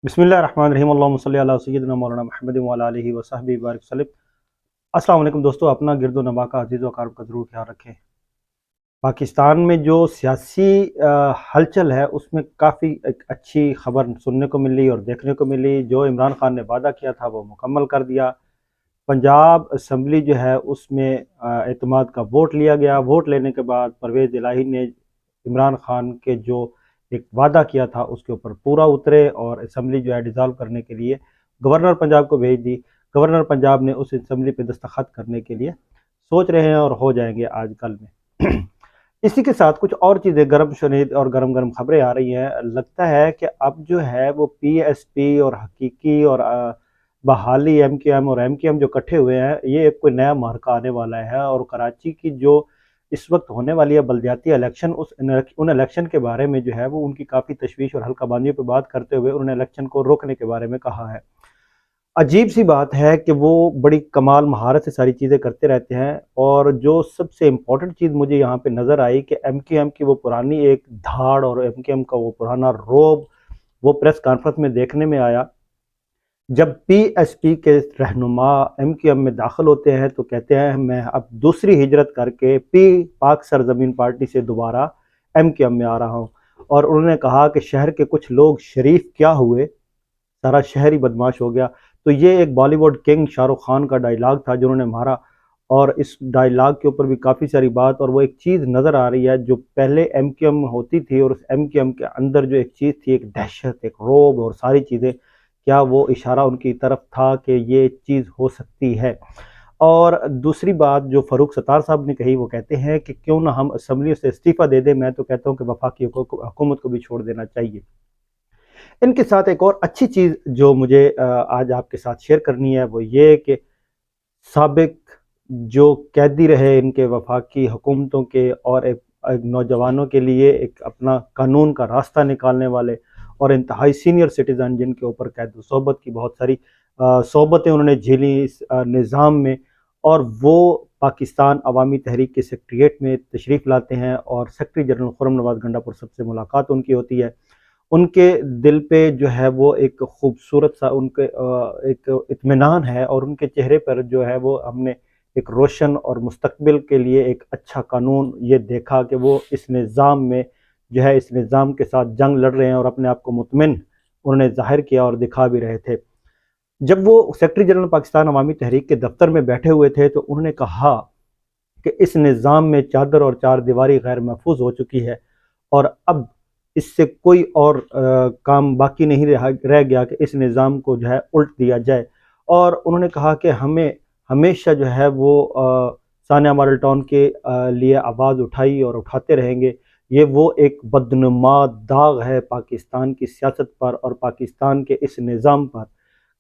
बिस्मिल्लाहिर्रहमानिर्रहीम अल्लाहुम्मा सल्लि अला सय्यिदिना मौलाना मुहम्मद व अला आलिहि व सहबिहि बारिक वसल्लम। अस्सलाम वालेकुम दोस्तों, अपना गिरदो नबा का अजीज़ व अक़ारिब का ज़रूर ख्याल रखें। पाकिस्तान में जो सियासी हलचल है उसमें काफ़ी एक अच्छी खबर सुनने को मिली और देखने को मिली। जो इमरान खान ने वादा किया था वो मुकम्मल कर दिया। पंजाब असम्बली जो है उसमें एतमाद का वोट लिया गया। वोट लेने के बाद परवेज़ इलाही ने इमरान खान के जो एक वादा किया था उसके ऊपर पूरा उतरे और असम्बली जो है डिज़ाल्व करने के लिए गवर्नर पंजाब को भेज दी। गवर्नर पंजाब ने उस असम्बली पे दस्तखत करने के लिए सोच रहे हैं और हो जाएंगे आज कल में। इसी के साथ कुछ और चीज़ें गर्म शुनीद और गरम गरम खबरें आ रही हैं। लगता है कि अब जो है वो पीएसपी और हकीकी और बहाली एमक्यूएम और एमक्यूएम जो इकट्ठे हुए हैं, ये एक कोई नया मार्का आने वाला है। और कराची की जो इस वक्त होने वाली है बल्दियाती इलेक्शन, उन इलेक्शन के बारे में जो है वो उनकी काफ़ी तशवीश और हल्का बांधियों पर बात करते हुए उन्होंने इलेक्शन को रोकने के बारे में कहा है। अजीब सी बात है कि वो बड़ी कमाल महारत से सारी चीज़ें करते रहते हैं। और जो सबसे इम्पोर्टेंट चीज़ मुझे यहाँ पे नज़र आई कि एमक्यूएम की वो पुरानी एक धाड़ और एमक्यूएम का वो पुराना रोब वो प्रेस कॉन्फ्रेंस में देखने में आया। जब पीएसपी के रहनुमा एमक्यूएम में दाखिल होते हैं तो कहते हैं मैं अब दूसरी हिजरत करके पाक सरजमीन पार्टी से दोबारा एमक्यूएम में आ रहा हूँ। और उन्होंने कहा कि शहर के कुछ लोग शरीफ क्या हुए, सारा शहर ही बदमाश हो गया। तो ये एक बॉलीवुड किंग शाहरुख खान का डायलॉग था जो उन्होंने मारा। और इस डायलॉग के ऊपर भी काफ़ी सारी बात और वो एक चीज़ नज़र आ रही है जो पहले एमक्यूएम होती थी और उस एमक्यूएम के अंदर जो एक चीज़ थी, एक दहशत, एक रोब और सारी चीज़ें, क्या वो इशारा उनकी तरफ था कि ये चीज़ हो सकती है। और दूसरी बात जो फ़ारूक सत्तार साहब ने कही, वो कहते हैं कि क्यों ना हम असम्बली से इस्तीफ़ा दे दें। मैं तो कहता हूँ कि वफाकी हुकूमत को भी छोड़ देना चाहिए। इनके साथ एक और अच्छी चीज़ जो मुझे आज आपके साथ शेयर करनी है वो ये कि साबिक जो कैदी रहे इनके वफाकी हुकूमतों के और एक नौजवानों के लिए एक अपना कानून का रास्ता निकालने वाले और इंतहाई सीनियर सिटीज़न जिनके ऊपर कैद सोबत की बहुत सारी सोबतें उन्होंने झेली इस निज़ाम में, और वो पाकिस्तान अवामी तहरीक के सेक्रेटरीट में तशरीफ़ लाते हैं और सेक्रेटरी जनरल खुर्रम नवाज़ गंडापुर सबसे मुलाकात उनकी होती है। उनके दिल पे जो है वो एक खूबसूरत सा उनके एक इत्मीनान है और उनके चेहरे पर जो है वो हमने एक रोशन और मुस्तकबिल के लिए एक अच्छा कानून ये देखा कि वो इस निज़ाम में जो है इस निज़ाम के साथ जंग लड़ रहे हैं और अपने आप को मुतमिन उन्होंने ज़ाहिर किया और दिखा भी रहे थे। जब वो सेक्रेटरी जनरल पाकिस्तान अवामी तहरीक के दफ्तर में बैठे हुए थे तो उन्होंने कहा कि इस निज़ाम में चादर और चार दीवारी गैर महफूज हो चुकी है और अब इससे कोई और काम बाकी नहीं रह गया कि इस निज़ाम को जो है उल्ट दिया जाए। और उन्होंने कहा कि हमें हमेशा जो है वो सानिया मॉडल टाउन के लिए आवाज़ उठाई और उठाते रहेंगे। ये वो एक बदनुमा दाग है पाकिस्तान की सियासत पर और पाकिस्तान के इस निज़ाम पर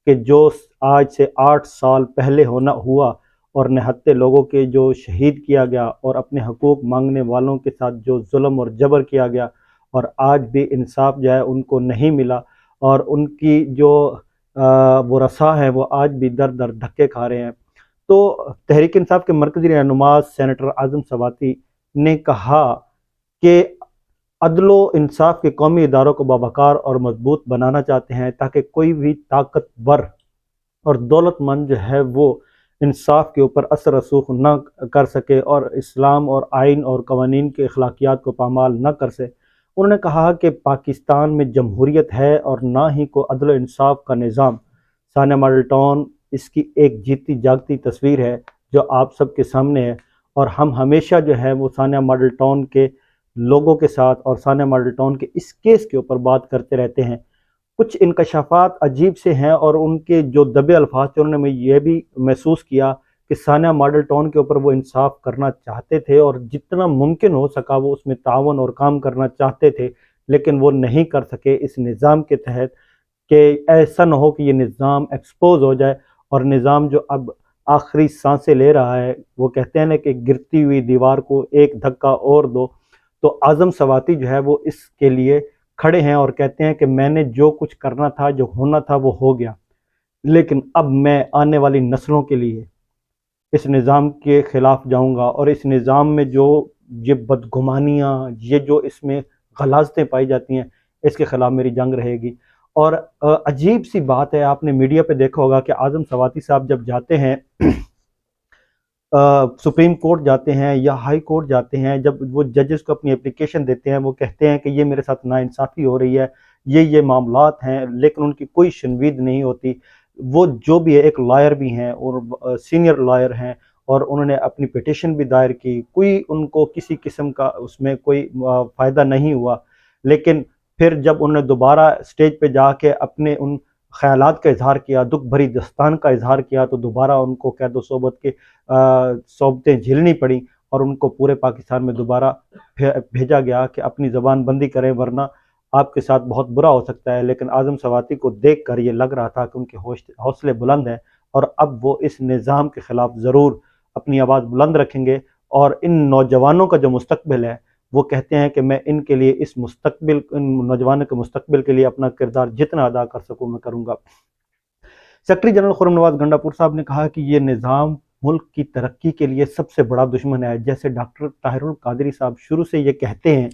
कि जो आज से 8 साल पहले होना हुआ और निहत्ते लोगों के जो शहीद किया गया और अपने हकूक़ मांगने वालों के साथ जो जुल्म और जबर किया गया और आज भी इंसाफ जो है उनको नहीं मिला और उनकी जो वो रसा है वो आज भी दर दर धक्के खा रहे हैं। तो तहरीक इंसाफ के मरकज़ी रहनुमा सेनेटर आज़म सवाती ने कहा कि अदलो इंसाफ के कौमी इदारों को बावकार और मजबूत बनाना चाहते हैं ताकि कोई भी ताकतवर और दौलतमंद जो है वो इंसाफ के ऊपर असर रसूख न कर सके और इस्लाम और आइन और कवानीन के अखलाकियात को पामाल न कर सके। उन्होंने कहा कि पाकिस्तान में जमहूरियत है और ना ही को अदल इंसाफ का निज़ाम। सानिया मॉडल टाउन इसकी एक जीती जागती तस्वीर है जो आप सबके सामने है और हम हमेशा जो है वो सानिया मॉडल टाउन के लोगों के साथ और सानिया मॉडल टाउन के इस केस के ऊपर बात करते रहते हैं। कुछ इंकशाफात अजीब से हैं और उनके जो दबे अल्फाज थे उन्होंने ये भी महसूस किया कि सानिया मॉडल टाउन के ऊपर वो इंसाफ करना चाहते थे और जितना मुमकिन हो सका वो उसमें तावन और काम करना चाहते थे, लेकिन वो नहीं कर सके इस निज़ाम के तहत कि ऐसा न हो कि ये निज़ाम एक्सपोज हो जाए और निज़ाम जो अब आखिरी सांसें ले रहा है, वो कहते हैं ना कि गिरती हुई दीवार को एक धक्का और दो। तो आज़म सवाती जो है वो इसके लिए खड़े हैं और कहते हैं कि मैंने जो कुछ करना था, जो होना था वो हो गया, लेकिन अब मैं आने वाली नस्लों के लिए इस निज़ाम के ख़िलाफ़ जाऊंगा और इस निज़ाम में जो ये बदगुमानियाँ, ये जो इसमें गलाज़तें पाई जाती हैं, इसके ख़िलाफ़ मेरी जंग रहेगी। और अजीब सी बात है, आपने मीडिया पे देखा होगा कि आज़म सवाती साहब जब जाते हैं सुप्रीम कोर्ट जाते हैं या हाई कोर्ट जाते हैं, जब वो जजेस को अपनी एप्लीकेशन देते हैं, वो कहते हैं कि ये मेरे साथ नाइंसाफ़ी हो रही है, ये मामलात हैं, लेकिन उनकी कोई सुनवाई नहीं होती। वो जो भी है, एक लॉयर भी हैं और सीनियर लॉयर हैं, और उन्होंने अपनी पिटीशन भी दायर की, कोई उनको किसी किस्म का उसमें कोई फ़ायदा नहीं हुआ। लेकिन फिर जब उन्होंने दोबारा स्टेज पे जाके अपने उन ख़यालात का इज़हार किया, दुख भरी दास्तान का इज़हार किया, तो दोबारा उनको कैद सोबत के सोबतें झेलनी पड़ी और उनको पूरे पाकिस्तान में दोबारा भेजा गया कि अपनी ज़बान बंदी करें, वरना आपके साथ बहुत बुरा हो सकता है। लेकिन आज़म सवाती को देख कर ये लग रहा था कि उनके हौसले बुलंद हैं, और अब वो इस निज़ाम के ख़िलाफ़ ज़रूर अपनी आवाज़ बुलंद रखेंगे। और इन नौजवानों का जो मुस्तकबिल है, वो कहते हैं कि मैं इनके लिए इस मुस्तकबिल, इन नौजवानों के मुस्तकबिल के लिए अपना किरदार जितना अदा कर सकूँ मैं करूँगा। सेक्रेटरी जनरल खुर्रम नवाज़ गंडापुर साहब ने कहा कि ये निज़ाम मुल्क की तरक्की के लिए सबसे बड़ा दुश्मन है। जैसे डॉक्टर ताहिरुल कादरी साहब शुरू से ये कहते हैं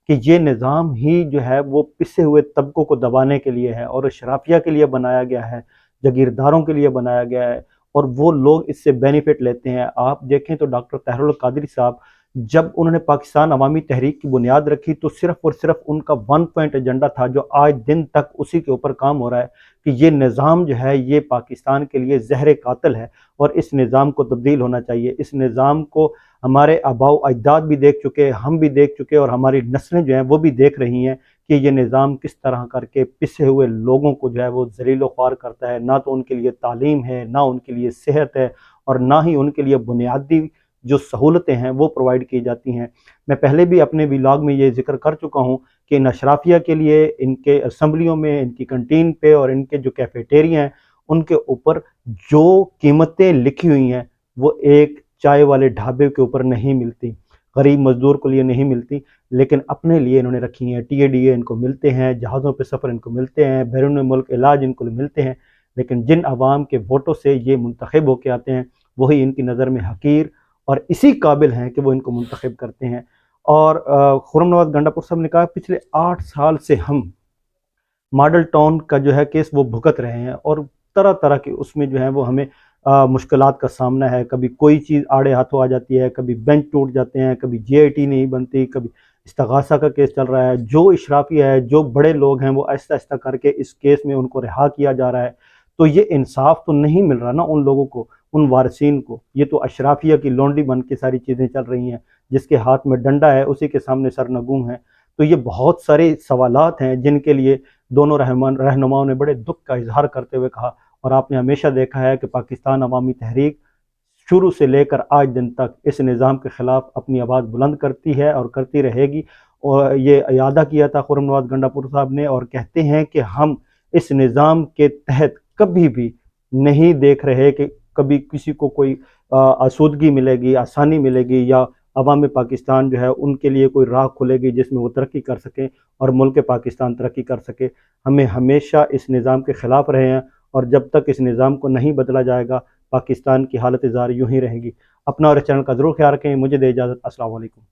कि ये निज़ाम ही जो है वो पिसे हुए तबकों को दबाने के लिए है और शराफिया के लिए बनाया गया है, जागीरदारों के लिए बनाया गया है, और वो लोग इससे बेनिफिट लेते हैं। आप देखें तो डॉक्टर ताहिरुल कादरी साहब जब उन्होंने पाकिस्तान अवामी तहरीक की बुनियाद रखी, तो सिर्फ़ और सिर्फ उनका 1 पॉइंट एजेंडा था, जो आज दिन तक उसी के ऊपर काम हो रहा है कि ये निज़ाम जो है ये पाकिस्तान के लिए ज़हर कातिल है और इस निज़ाम को तब्दील होना चाहिए। इस निज़ाम को हमारे आबाओ अजदाद भी देख चुके, हम भी देख चुके, और हमारी नस्लें जो हैं वो भी देख रही हैं कि ये निज़ाम किस तरह करके पिसे हुए लोगों को जो है वो ज़लील ख्वार करता है। ना तो उनके लिए तालीम है, ना उनके लिए सेहत है, और ना ही उनके लिए बुनियादी जो सहूलतें हैं वो प्रोवाइड की जाती हैं। मैं पहले भी अपने व्लॉग में ये ज़िक्र कर चुका हूँ कि इन अशराफिया के लिए इनके असम्बलियों में, इनकी कैंटीन पे और इनके जो कैफेटेरिया हैं उनके ऊपर जो कीमतें लिखी हुई हैं वो एक चाय वाले ढाबे के ऊपर नहीं मिलती, गरीब मजदूर के लिए नहीं मिलती, लेकिन अपने लिए इन्होंने रखी हैं। TADA इनको मिलते हैं, जहाज़ों पे सफ़र इनको मिलते हैं, बैरून मुल्क इलाज इनको मिलते हैं, लेकिन जिन अवाम के वोटों से ये मुंतखब होकर आते हैं वही इनकी नज़र में हकीर और इसी काबिल हैं कि वो इनको मुंतखब करते हैं। और खुर्रम नवाज़ गंडापुर साहब ने कहा पिछले 8 साल से हम मॉडल टाउन का जो है केस वो भुगत रहे हैं, और तरह तरह के उसमें जो है वो हमें मुश्किलात का सामना है। कभी कोई चीज़ आड़े हाथों आ जाती है, कभी बेंच टूट जाते हैं, कभी JIT नहीं बनती, कभी इस्तगासा का केस चल रहा है। जो इशराफिया है, जो बड़े लोग हैं, वो आहिस्ता आहिस्ता करके इस केस में उनको रिहा किया जा रहा है। तो ये इंसाफ तो नहीं मिल रहा ना उन लोगों को, उन वारसीन को। ये तो अशराफिया की लौंडी बन के सारी चीज़ें चल रही हैं, जिसके हाथ में डंडा है उसी के सामने सरनगू हैं। तो ये बहुत सारे सवालात हैं जिनके लिए दोनों रहनुमाओं ने बड़े दुख का इजहार करते हुए कहा। और आपने हमेशा देखा है कि पाकिस्तान अवामी तहरीक शुरू से लेकर आज दिन तक इस निज़ाम के ख़िलाफ़ अपनी आवाज़ बुलंद करती है और करती रहेगी। और ये इयादा किया था खुर्रम नवाज़ गंडापुर साहब ने, और कहते हैं कि हम इस निज़ाम के तहत कभी भी नहीं देख रहे कि कभी किसी को कोई आसूदगी मिलेगी, आसानी मिलेगी, या अवाम पाकिस्तान जो है उनके लिए कोई राह खुलेगी जिसमें वो तरक्की कर सकें और मुल्क पाकिस्तान तरक्की कर सके। हमें हमेशा इस निज़ाम के ख़िलाफ़ रहे हैं, और जब तक इस निज़ाम को नहीं बदला जाएगा पाकिस्तान की हालत ज़ार यूँ ही रहेगी। अपना और इस चैनल का ज़रूर ख्याल रखें। मुझे दे इजाज़त। अस्सलाम वालेकुम।